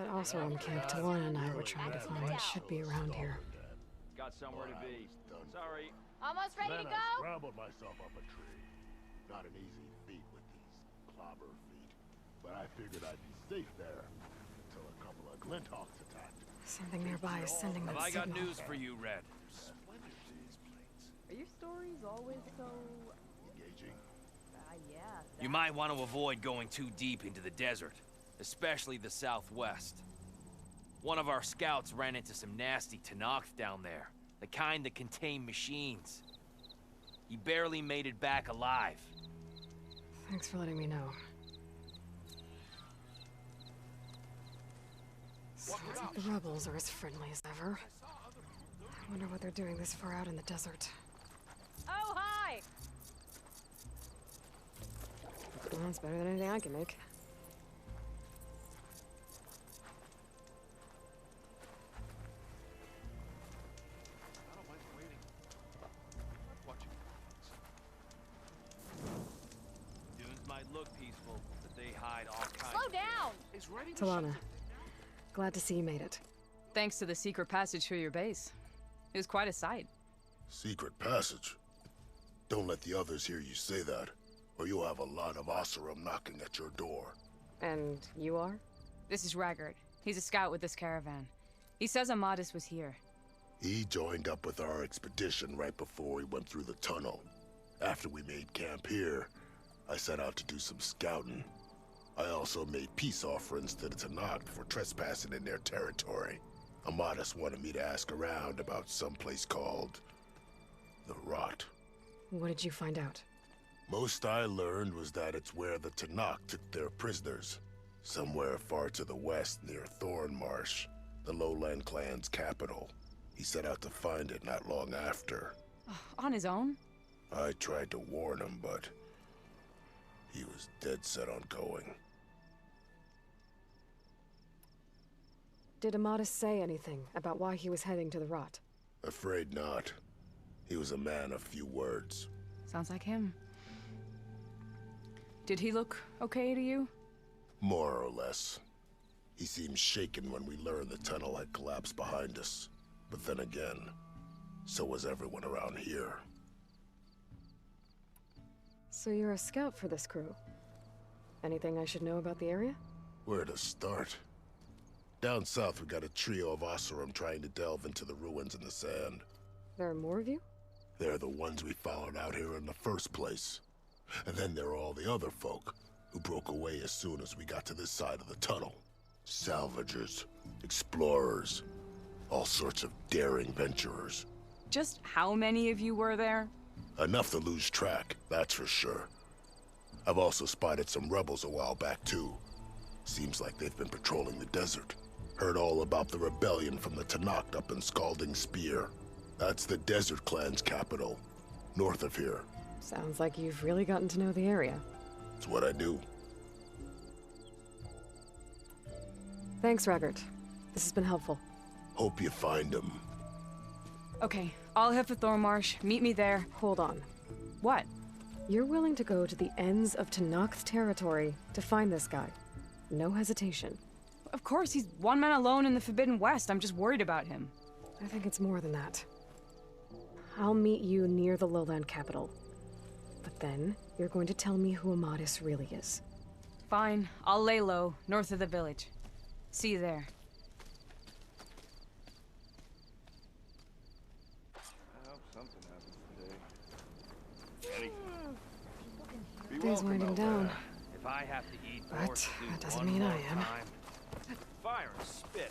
That Oseram camp Talana and I were trying to find should be around here. Got somewhere to be. Sorry. Almost ready to Then go? I scrambled myself up a tree. Not an easy feat with these clobber feet, but I figured I'd be safe there until a couple of Glinthawks attacked. Something nearby is sending that Have I got signal. news for you, Red? Splendor to these plates. Are your stories always so... Engaging. yeah. You might want to avoid going too deep into the desert, especially the southwest. One of our scouts ran into some nasty Tenakth down there, the kind that contain machines. He barely made it back alive. Thanks for letting me know. Sounds like the rebels are as friendly as ever. I wonder what they're doing this far out in the desert. Oh, hi! Well, that's better than anything I can make. I don't mind waiting. Watching. Dunes might look peaceful, but they hide all kinds. Slow down! He's ready to Talana, glad to see you made it. Thanks to the secret passage through your base. It was quite a sight. Secret passage. Don't let the others hear you say that, or you'll have a lot of Oseram knocking at your door. And you are? This is Raggard. He's a scout with this caravan. He says Amadis was here. He joined up with our expedition right before we went through the tunnel. After we made camp here, I set out to do some scouting. I also made peace offerings to the Tenakth for trespassing in their territory. Amadis wanted me to ask around about some place called the Rot. What did you find out? Most I learned was that it's where the Tenakth took their prisoners. Somewhere far to the west near Thornmarsh, the Lowland clan's capital. He set out to find it not long after. On his own? I tried to warn him, but he was dead set on going. Did Amadis say anything about why he was heading to the Rot? Afraid not. He was a man of few words. Sounds like him. Did he look okay to you? More or less. He seemed shaken when we learned the tunnel had collapsed behind us. But then again, so was everyone around here. So you're a scout for this crew? Anything I should know about the area? Where to start? Down south, we got a trio of Oseram trying to delve into the ruins in the sand. There are more of you? They're the ones we followed out here in the first place. And then there are all the other folk, who broke away as soon as we got to this side of the tunnel. Salvagers, explorers, all sorts of daring venturers. Just how many of you were there? Enough to lose track, that's for sure. I've also spotted some rebels a while back, too. Seems like they've been patrolling the desert. Heard all about the rebellion from the Tenakth up in Scalding Spear. That's the Desert Clan's capital, north of here. Sounds like you've really gotten to know the area. It's what I do. Thanks, Raggard. This has been helpful. Hope you find them. Okay, I'll head for Thornmarsh. Meet me there. Hold on. What? You're willing to go to the ends of Tenakth territory to find this guy. No hesitation. Of course, he's one man alone in the Forbidden West. I'm just worried about him. I think it's more than that. I'll meet you near the lowland capital. But then, you're going to tell me who Amadis really is. Fine, I'll lay low, north of the village. See you there. I hope something happens today. Day's winding down, If I have to eat but more stew that doesn't one mean more I am. time- Fire and spit.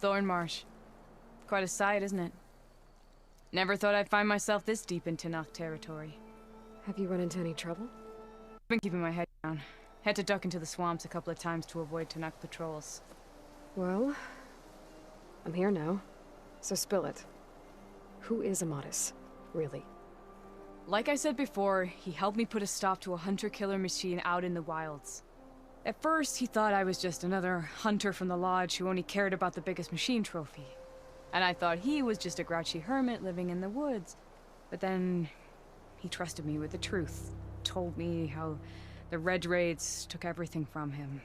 Thornmarsh. Quite a sight, isn't it? Never thought I'd find myself this deep in Tenakth territory. Have you run into any trouble? I've been keeping my head down. Had to duck into the swamps a couple of times to avoid Tenakth patrols. Well, I'm here now, so spill it. Who is Amadis, really? Like I said before, he helped me put a stop to a hunter-killer machine out in the wilds. At first, he thought I was just another hunter from the lodge who only cared about the biggest machine trophy. And I thought he was just a grouchy hermit living in the woods. But then, he trusted me with the truth. Told me how the Red Raids took everything from him.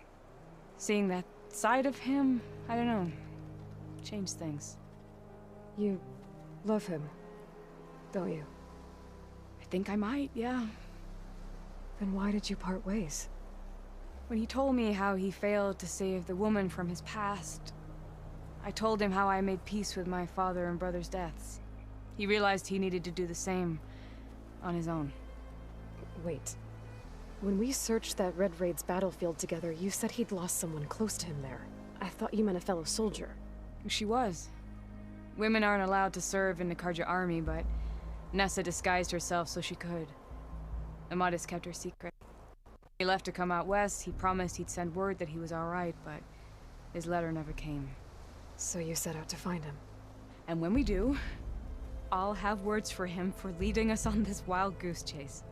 Seeing that side of him, I don't know, changed things. You love him, don't you? I think I might, yeah. Then why did you part ways? When he told me how he failed to save the woman from his past, I told him how I made peace with my father and brother's deaths. He realized he needed to do the same on his own. Wait. When we searched that Red Raid's battlefield together, you said he'd lost someone close to him there. I thought you meant a fellow soldier. She was. Women aren't allowed to serve in the Karja army, but Nessa disguised herself so she could. Amadis kept her secret. He left to come out west. He promised he'd send word that he was alright, but his letter never came. So you set out to find him. And when we do, I'll have words for him for leading us on this wild goose chase.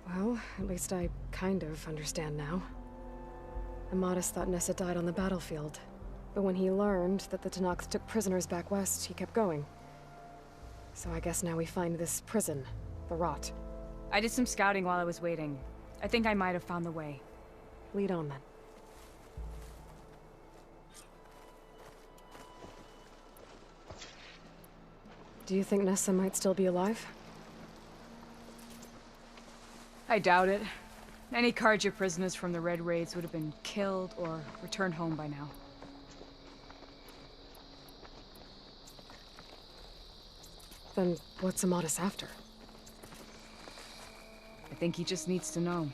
Well, at least I kind of understand now. Amadis thought Nessa died on the battlefield. But when he learned that the Tenakth took prisoners back west, he kept going. So I guess now we find this prison, the Rot. I did some scouting while I was waiting. I think I might have found the way. Lead on then. Do you think Nessa might still be alive? I doubt it. Any Karja prisoners from the Red Raids would have been killed or returned home by now. Then what's Amadis after? I think he just needs to know.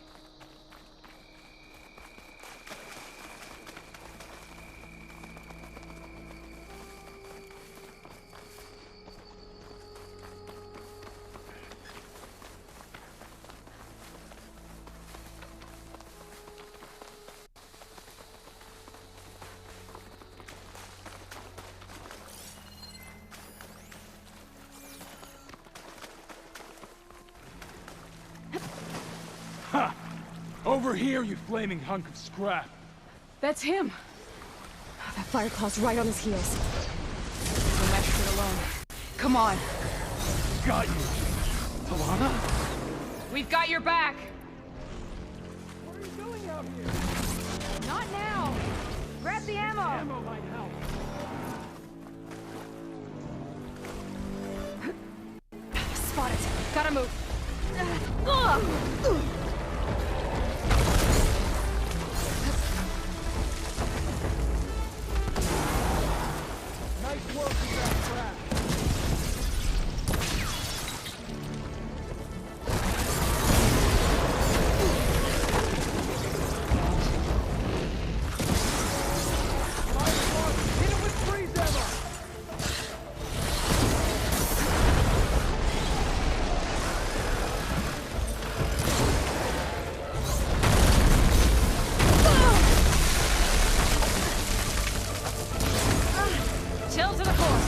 Over here, you flaming hunk of scrap! That's him! That Fireclaw's right on his heels. We'll mesh it alone. Come on! Got you! Talana? We've got your back! What are you doing out here? Not now! Grab the ammo! Ammo might help. Spot it. Gotta move. Nice work with that scrap! Hit it with freeze ammo! Chill to the core!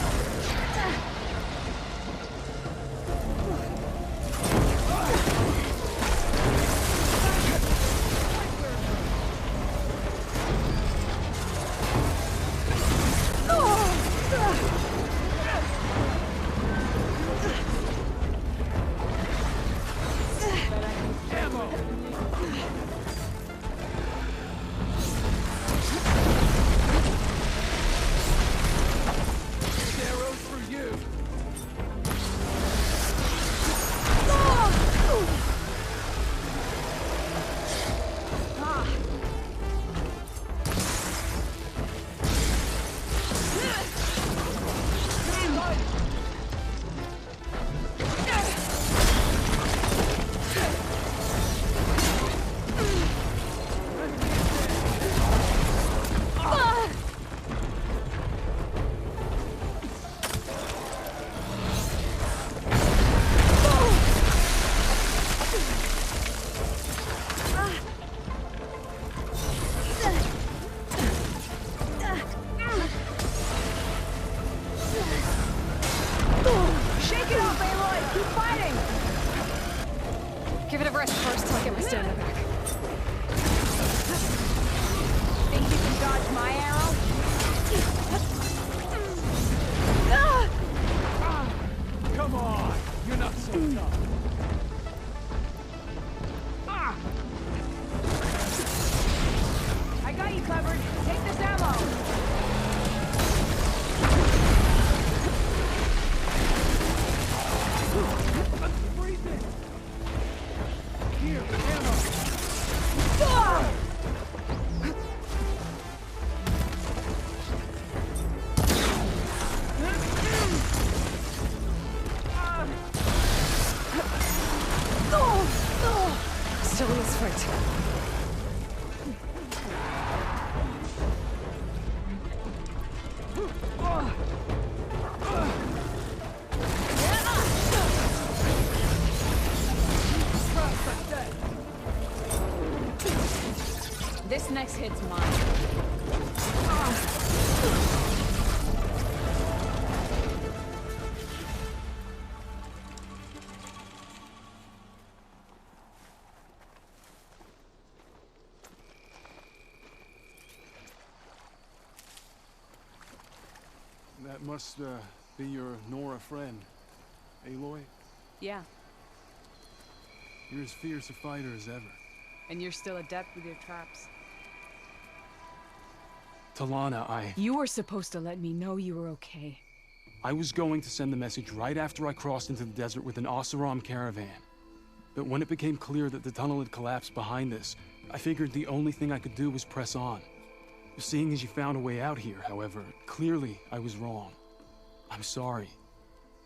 Give it a rest first till I get my stamina back. Think you can dodge my arrow? Come on! You're not so tough. I got you covered. Take this ammo. Freeze it! Here, ammo! Still in this fight. This next hit's mine. That must be your Nora friend, Aloy. Yeah, You're as fierce a fighter as ever. and you're still adept with your traps. Talana, You were supposed to let me know you were okay. I was going to send the message right after I crossed into the desert with an Oseram caravan. But when it became clear that the tunnel had collapsed behind us, I figured the only thing I could do was press on. Seeing as you found a way out here, however, clearly I was wrong. I'm sorry.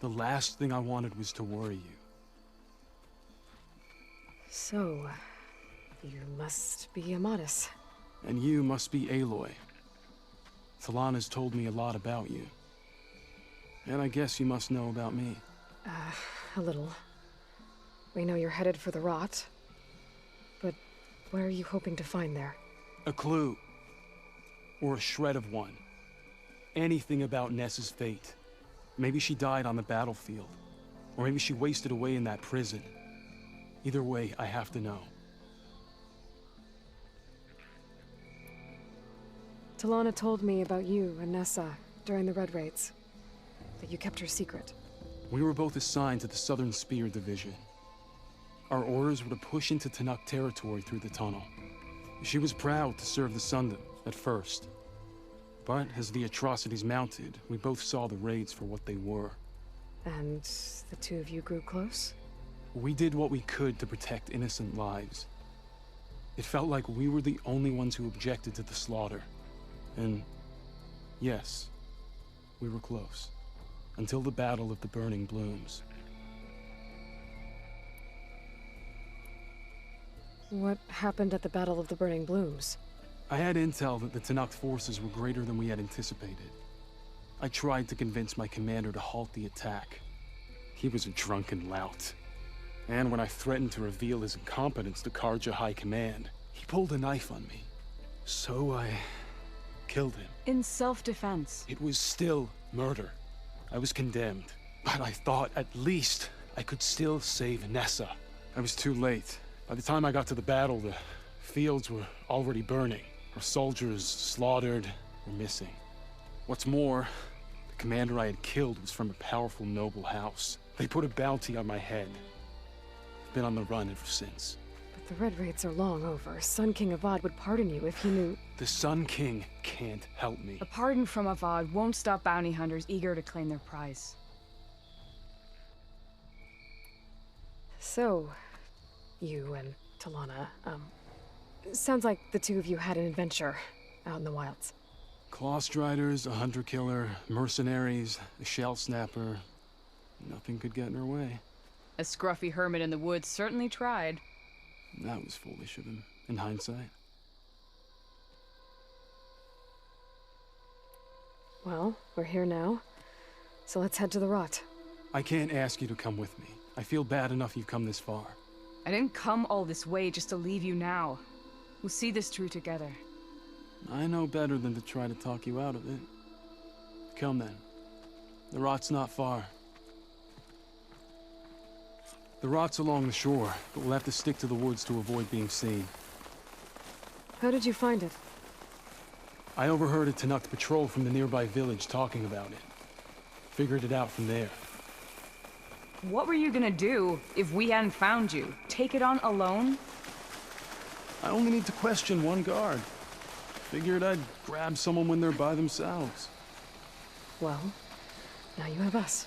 The last thing I wanted was to worry you. So, you must be Amatis. And you must be Aloy. Talana's told me a lot about you. And I guess you must know about me. A little. We know you're headed for the rot. But what are you hoping to find there? A clue. Or a shred of one. Anything about Ness's fate. Maybe she died on the battlefield. Or maybe she wasted away in that prison. Either way, I have to know. Talana told me about you and Nessa during the Red Raids. That you kept her secret. We were both assigned to the Southern Spear Division. Our orders were to push into Tanuk territory through the tunnel. She was proud to serve the Sundom at first. But as the atrocities mounted, we both saw the raids for what they were. And the two of you grew close? We did what we could to protect innocent lives. It felt like we were the only ones who objected to the slaughter. And yes, we were close. Until the Battle of the Burning Blooms. What happened at the Battle of the Burning Blooms? I had intel that the Tanuk forces were greater than we had anticipated. I tried to convince my commander to halt the attack. He was a drunken lout. And when I threatened to reveal his incompetence to Karja High Command, he pulled a knife on me. So I killed him. In self-defense. It was still murder. I was condemned. But I thought at least I could still save Nessa. I was too late. By the time I got to the battle, the fields were already burning. Our soldiers, slaughtered, were missing. What's more, the commander I had killed was from a powerful noble house. They put a bounty on my head. I've been on the run ever since. But the Red Raids are long over. Sun King Avad would pardon you if he knew... The Sun King can't help me. A pardon from Avad won't stop bounty hunters eager to claim their prize. So, you and Talana, sounds like the two of you had an adventure out in the wilds. Claw Striders, a hunter-killer, mercenaries, a shell snapper. Nothing could get in her way. A scruffy hermit in the woods certainly tried. That was foolish of him, in hindsight. Well, we're here now, so let's head to the rot. I can't ask you to come with me. I feel bad enough you've come this far. I didn't come all this way just to leave you now. We'll see this through together. I know better than to try to talk you out of it. Come then. The rot's not far. The rot's along the shore, but we'll have to stick to the woods to avoid being seen. How did you find it? I overheard a Tanakh patrol from the nearby village talking about it. Figured it out from there. What were you gonna do if we hadn't found you? Take it on alone? I only need to question one guard. Figured I'd grab someone when they're by themselves. Well, now you have us.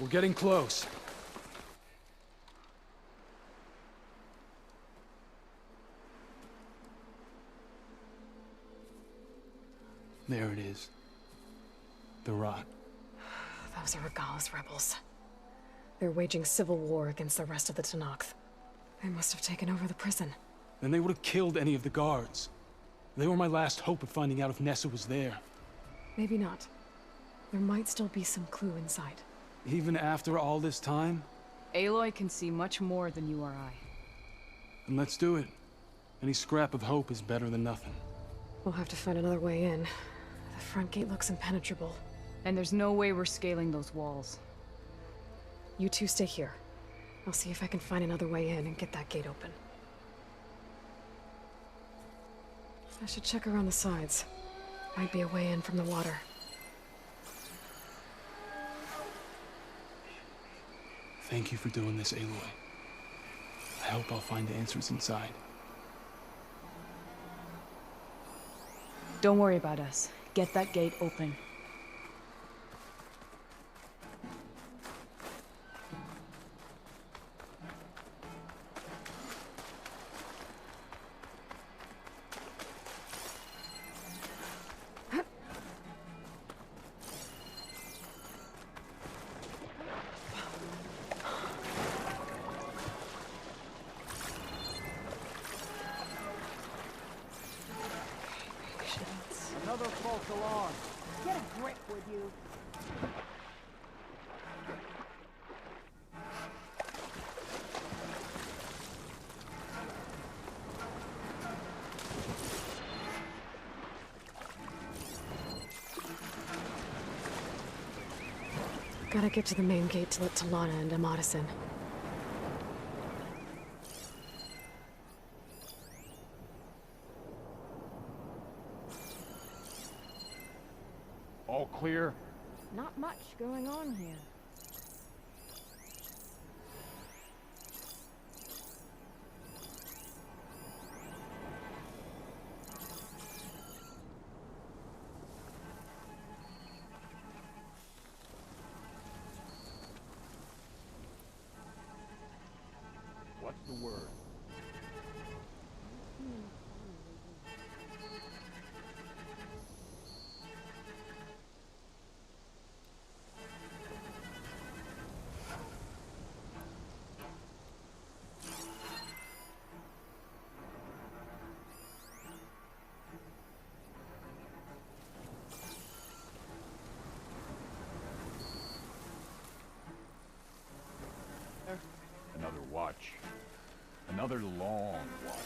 We're getting close. There it is. The rot. Those are Regal's rebels. They're waging civil war against the rest of the Tanakh. They must have taken over the prison. Then they would have killed any of the guards. They were my last hope of finding out if Nessa was there. Maybe not. There might still be some clue inside. Even after all this time? Aloy can see much more than you or I. Then let's do it. Any scrap of hope is better than nothing. We'll have to find another way in. The front gate looks impenetrable. And there's no way we're scaling those walls. You two stay here. I'll see if I can find another way in and get that gate open. I should check around the sides. Might be a way in from the water. Thank you for doing this, Aloy. I hope I'll find answers inside. Don't worry about us. Get that gate open. Another false alarm. Get a grip, would you? Gotta get to the main gate to let Talana and Amadis in. All clear? Not much going on here. What's the word? Another watch. Another long watch.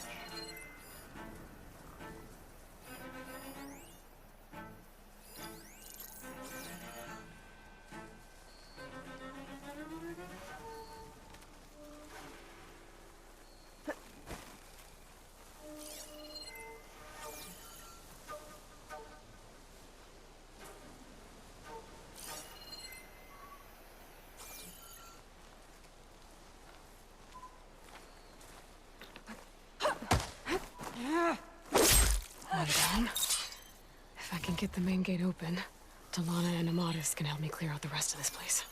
One down. If I can get the main gate open, Talana and Amadis can help me clear out the rest of this place.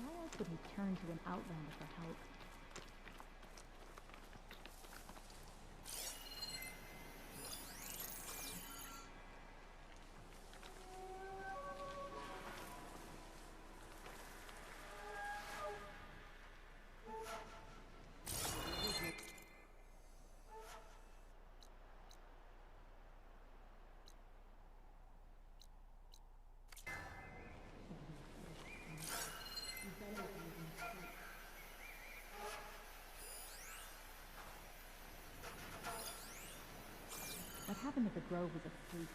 Why else would he turn to an outlander for help? happened at the Grove was a freak.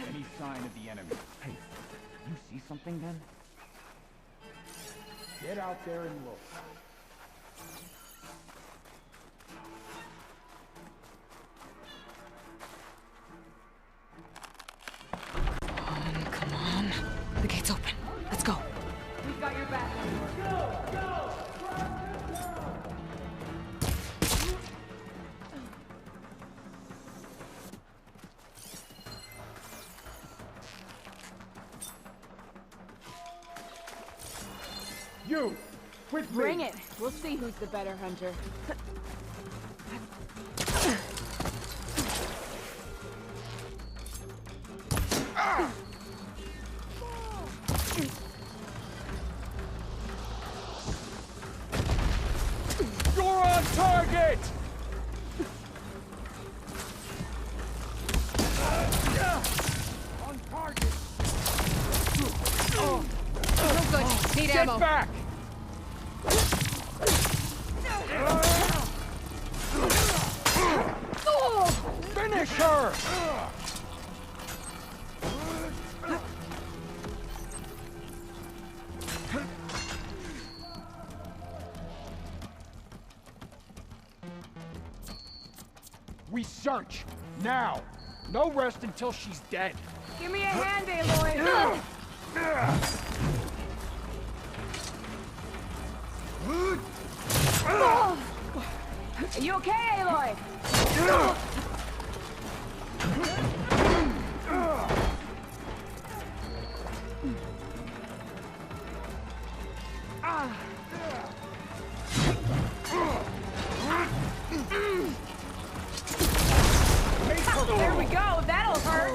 Any sign of the enemy? Hey, you see something then? Get out there and look. Come on. The gate's open. Let's go. We've got your back. You! With me! Bring it. We'll see who's the better hunter. You're on target! On target! No good. Need Get ammo. back! Finish her! We search! Now! No rest until she's dead! Give me a hand, Aloy. Are you okay, Aloy? There we go. That'll hurt.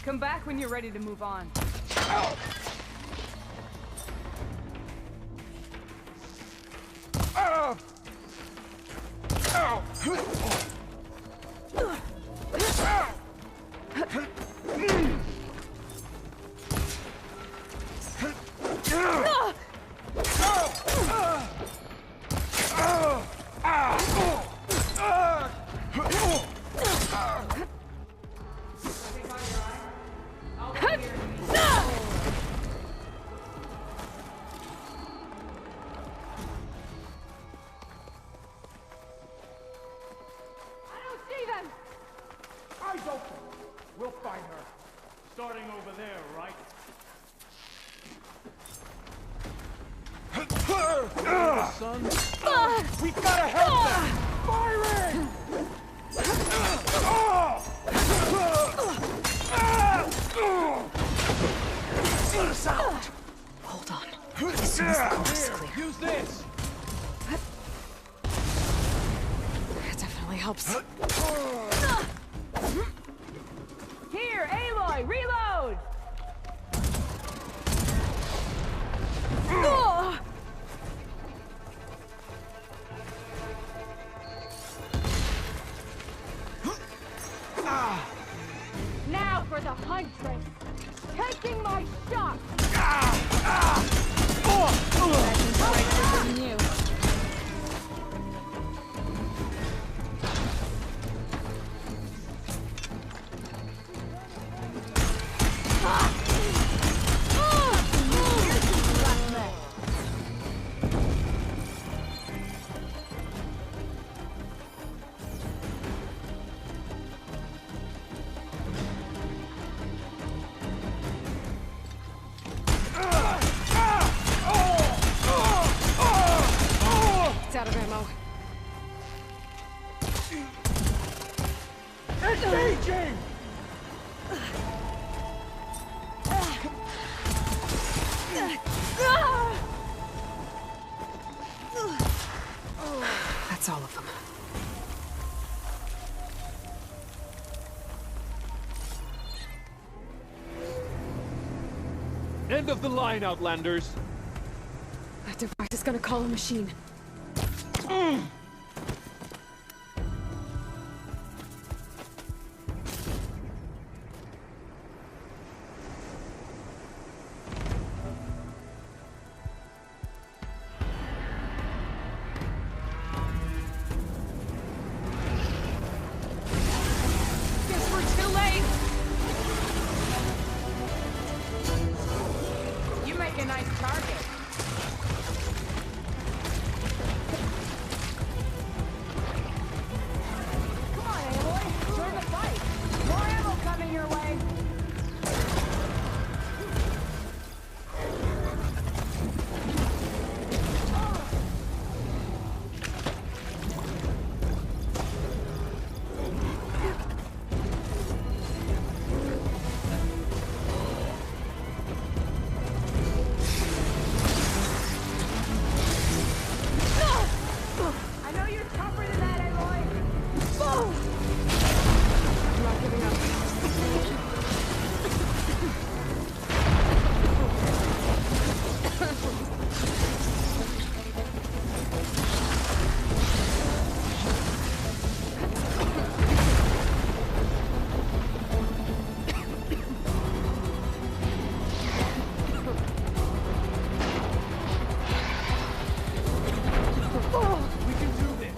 Come back when you're ready to move on. Eyes open! We'll find her. Starting over there, right? Son. We gotta help them! Firing! Sound. Hold on. As soon as the coast is clear. Use this! That definitely helps. Here, Aloy, reload! Now for the Huntress! Taking my shot! You. That's all of them. End of the line, Outlanders! That device is gonna call a machine. Guess we're too late! You make a nice target. Come on, Aloy! Join the fight! More ammo coming your way! I know you're tougher than that, Aloy! I'm not giving up. We can do this.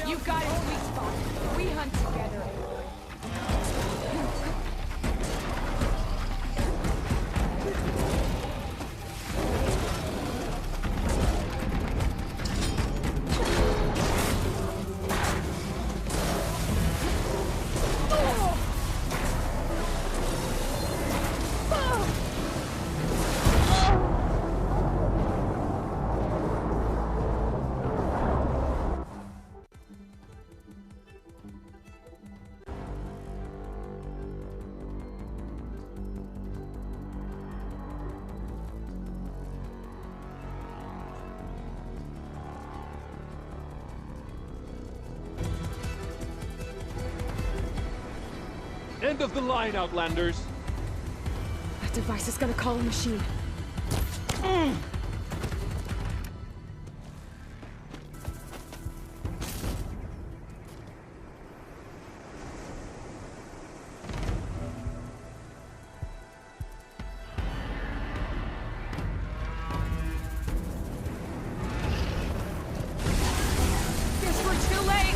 You got his weak spot. We hunt together, Aloy. End of the line, Outlanders! That device is gonna call a machine. Guess we're too late!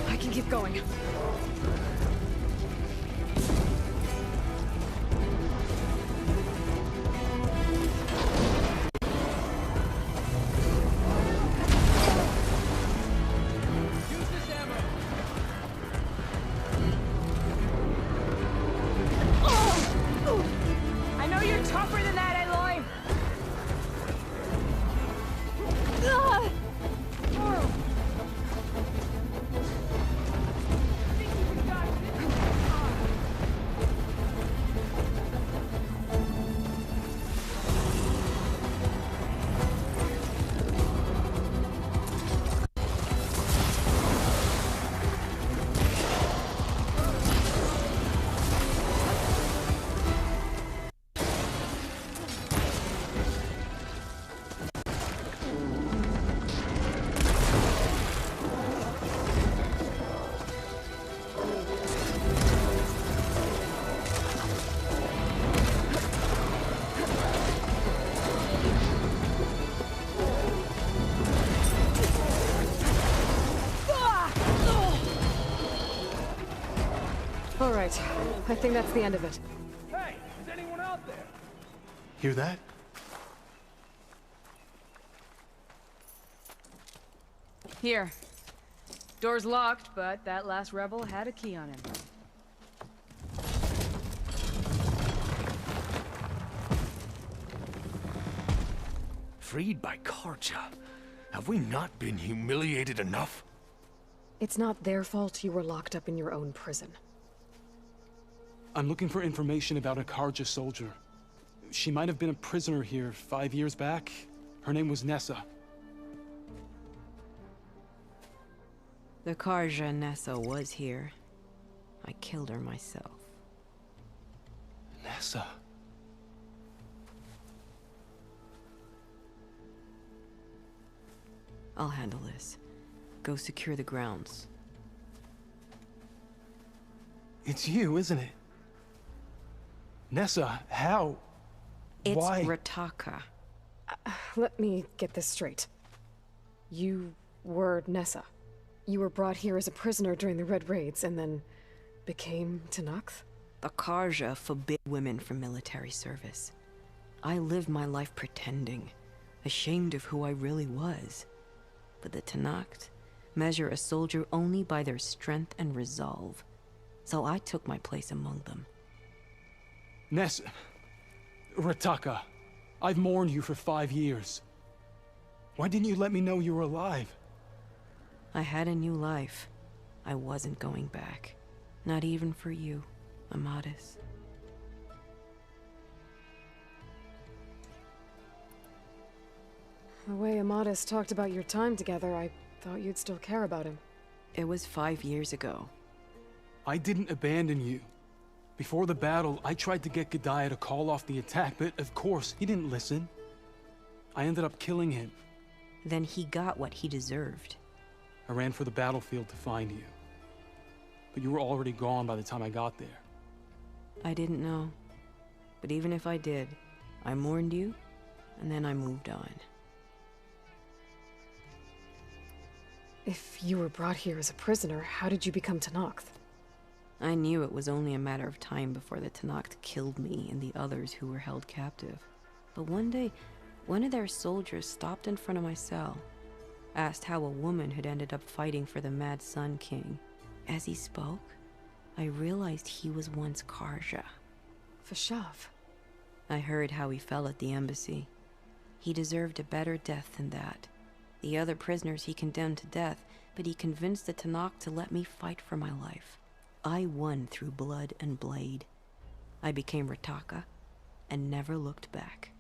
I can keep going. I know you're tougher than that, Aloy! All right, I think that's the end of it. Hey, is anyone out there? Hear that? Here. Door's locked, but that last rebel had a key on him. Freed by Karja? Have we not been humiliated enough? It's not their fault you were locked up in your own prison. I'm looking for information about a Karja soldier. She might have been a prisoner here 5 years back. Her name was Nessa. The Karja Nessa was here. I killed her myself. Nessa? I'll handle this. Go secure the grounds. It's you, isn't it? Nessa, how? It's Why? Rataka. Let me get this straight. You were Nessa. You were brought here as a prisoner during the Red Raids and then became Tenakth? The Karja forbid women from military service. I lived my life pretending, ashamed of who I really was. But the Tenakth measure a soldier only by their strength and resolve. So I took my place among them. Nessa... Rataka, I've mourned you for 5 years. Why didn't you let me know you were alive? I had a new life. I wasn't going back. Not even for you, Amadis. The way Amadis talked about your time together, I thought you'd still care about him. It was 5 years ago. I didn't abandon you. Before the battle, I tried to get G'daiah to call off the attack, but of course, he didn't listen. I ended up killing him. Then he got what he deserved. I ran for the battlefield to find you. But you were already gone by the time I got there. I didn't know. But even if I did, I mourned you, and then I moved on. If you were brought here as a prisoner, how did you become Tenakth? I knew it was only a matter of time before the Tenakth killed me and the others who were held captive. But one day, one of their soldiers stopped in front of my cell, asked how a woman had ended up fighting for the Mad Sun King. As he spoke, I realized he was once Karja. Vashav. I heard how he fell at the embassy. He deserved a better death than that. The other prisoners he condemned to death, but he convinced the Tanakh to let me fight for my life. I won through blood and blade. I became Rataka and never looked back.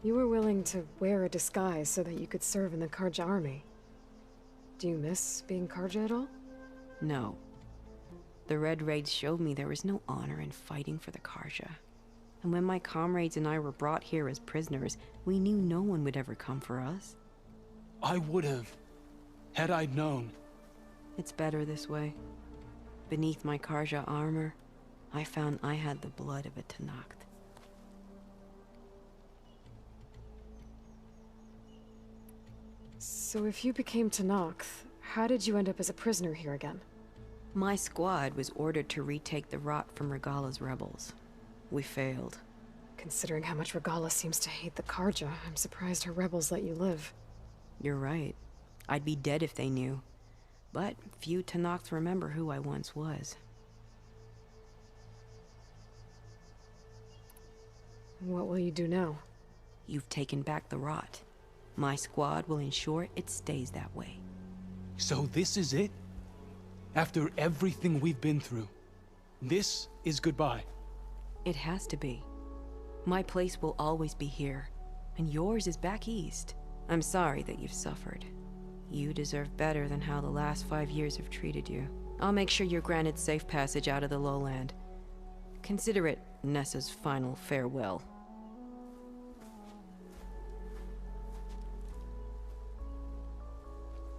You were willing to wear a disguise so that you could serve in the Karja army. Do you miss being Karja at all? No. The Red Raids showed me there was no honor in fighting for the Karja. And when my comrades and I were brought here as prisoners, we knew no one would ever come for us. I would have, had I known. It's better this way. Beneath my Karja armor, I found I had the blood of a Tanakh. So if you became Tanakh, how did you end up as a prisoner here again? My squad was ordered to retake the Rot from Regala's rebels. We failed. Considering how much Regala seems to hate the Karja, I'm surprised her rebels let you live. You're right. I'd be dead if they knew. But few Tanakhs remember who I once was. What will you do now? You've taken back the Rot. My squad will ensure it stays that way. So this is it? After everything we've been through, this is goodbye? It has to be. My place will always be here, and yours is back east. I'm sorry that you've suffered. You deserve better than how the last 5 years have treated you. I'll make sure you're granted safe passage out of the lowland. Consider it Nessa's final farewell.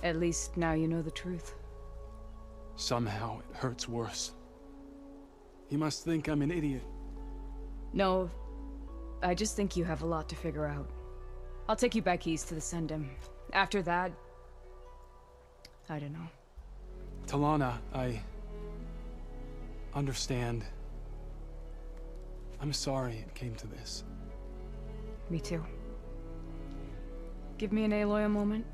At least now you know the truth. Somehow it hurts worse. He must think I'm an idiot. No, I just think you have a lot to figure out. I'll take you back east to the Sendem. After that, I don't know. Talana, I understand. I'm sorry it came to this. Me too. Give me an Aloy a moment.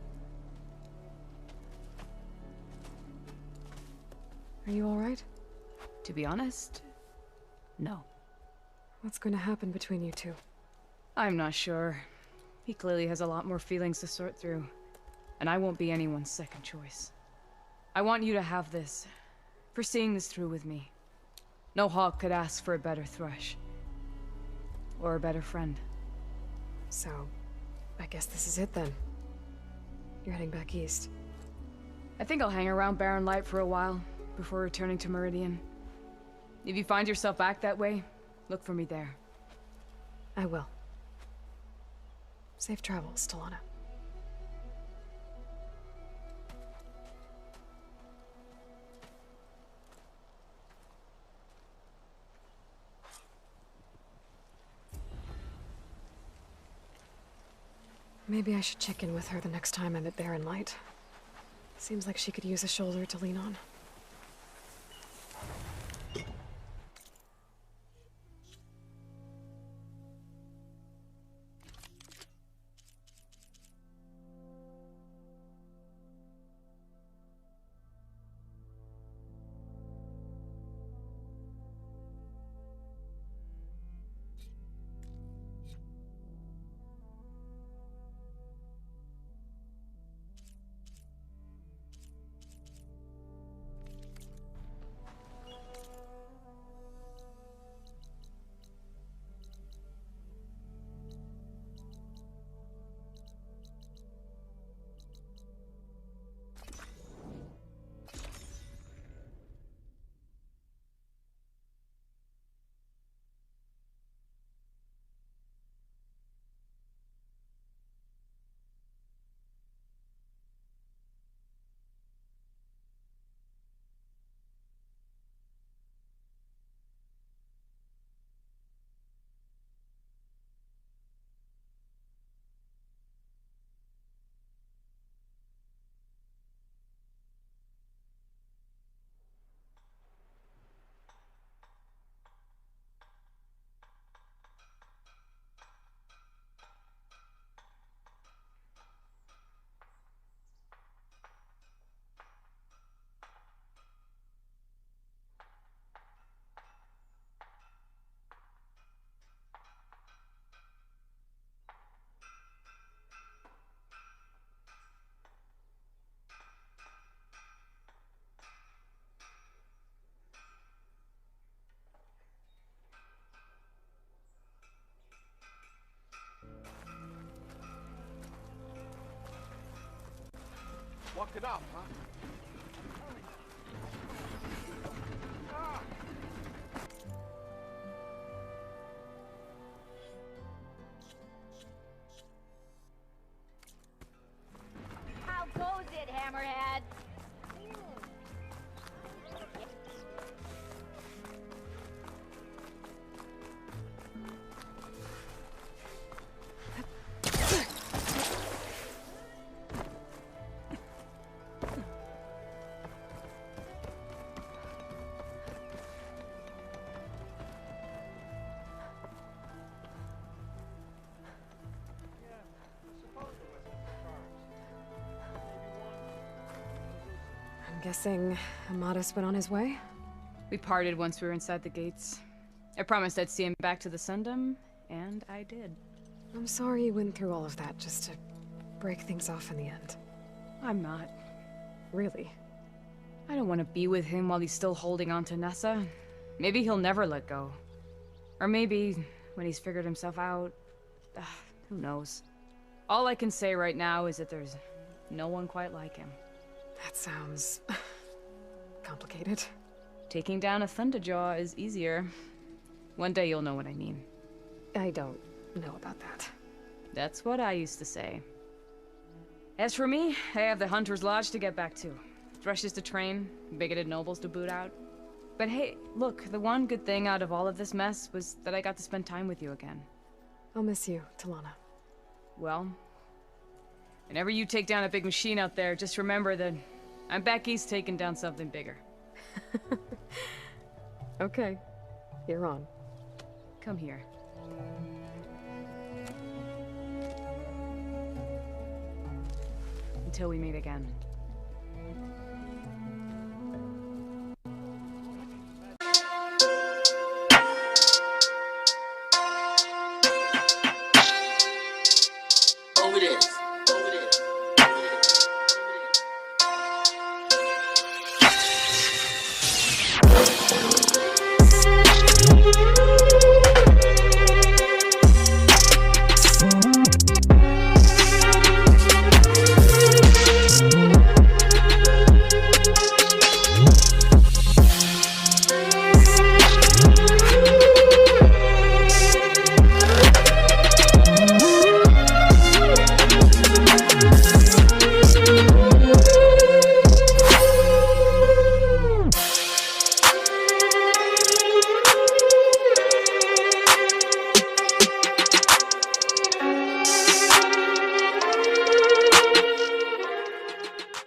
Are you alright? To be honest, no. What's going to happen between you two? I'm not sure. He clearly has a lot more feelings to sort through. And I won't be anyone's second choice. I want you to have this, for seeing this through with me. No hawk could ask for a better thrush. Or a better friend. So, I guess this is it then. You're heading back east. I think I'll hang around Barren Light for a while, before returning to Meridian. If you find yourself back that way, look for me there. I will. Safe travels, Talana. Maybe I should check in with her the next time I'm at Barren Light. Seems like she could use a shoulder to lean on. Walk it up, huh? How goes it, Hammerhead? I'm guessing Amatis went on his way? We parted once we were inside the gates. I promised I'd see him back to the Sundom, and I did. I'm sorry you went through all of that just to break things off in the end. I'm not. Really? I don't want to be with him while he's still holding on to Nessa. Maybe he'll never let go. Or maybe, when he's figured himself out... who knows? All I can say right now is that there's no one quite like him. That sounds... complicated. Taking down a Thunderjaw is easier. One day you'll know what I mean. I don't know about that. That's what I used to say. As for me, I have the Hunter's Lodge to get back to. Thrushes to train, bigoted nobles to boot out. But hey, look, the one good thing out of all of this mess was that I got to spend time with you again. I'll miss you, Talana. Well, whenever you take down a big machine out there, just remember that I'm back east taking down something bigger. Okay, you're on. Come here. Until we meet again. Over this.